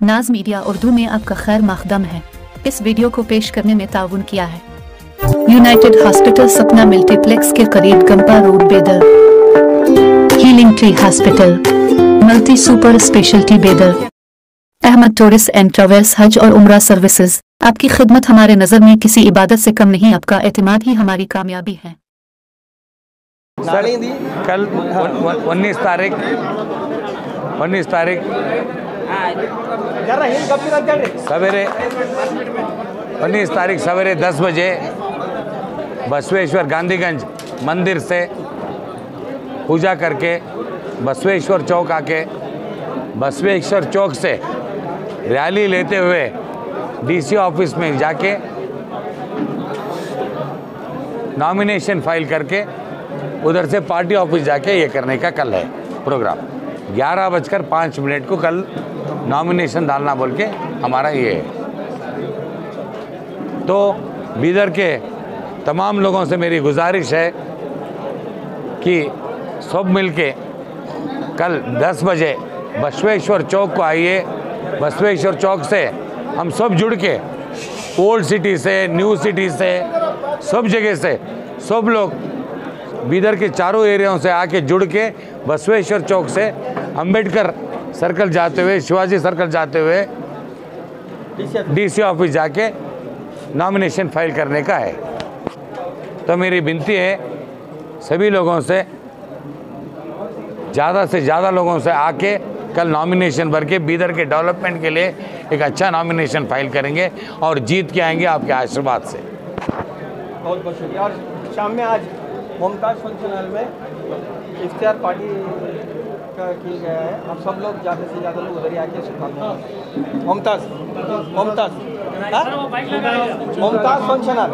नाज मीडिया उर्दू में आपका खैर मकदम है। इस वीडियो को पेश करने में ताउन किया है यूनाइटेड हॉस्पिटल सपना मल्टीप्लेक्स के करीब गंपा रोड बेदर, healing tree hospital, multi super speciality बेदर, अहमद टूरिस्ट एंड ट्रैवल्स हज और उम्रा सर्विसेज। आपकी खिदमत हमारे नज़र में किसी इबादत से कम नहीं, आपका एतमाद ही हमारी कामयाबी है। कल 19 तारीख सवेरे 10 बजे बसवेश्वर गांधीगंज मंदिर से पूजा करके बसवेश्वर चौक आके बसवेश्वर चौक से रैली लेते हुए डीसी ऑफिस में जाके नॉमिनेशन फाइल करके उधर से पार्टी ऑफिस जाके ये करने का कल है प्रोग्राम। 11:05 को कल नॉमिनेशन डालना बोल के हमारा ये है। तो बीदर के तमाम लोगों से मेरी गुजारिश है कि सब मिलके कल 10 बजे बसवेश्वर चौक को आइए। बसवेश्वर चौक से हम सब जुड़ के ओल्ड सिटी से, न्यू सिटी से, सब जगह से सब लोग बीदर के चारों एरियाओं से आके जुड़ के बसवेश्वर चौक से अंबेडकर सर्कल जाते हुए, शिवाजी सर्कल जाते हुए डीसी ऑफिस जाके नॉमिनेशन फाइल करने का है। तो मेरी विनती है सभी लोगों से, ज़्यादा से ज़्यादा लोगों से आके कल नॉमिनेशन भर के बीदर के डेवलपमेंट के लिए एक अच्छा नॉमिनेशन फाइल करेंगे और जीत के आएंगे आपके आशीर्वाद से। बहुत बहुत शुक्रिया। और शाम में आज मुमताज़ फंक्शन हॉल में इफ्तियार पार्टी का किया गया है। आप सब लोग ज़्यादा से ज़्यादा लोग उधर ही आके मुमताज़ फंक्शन हॉल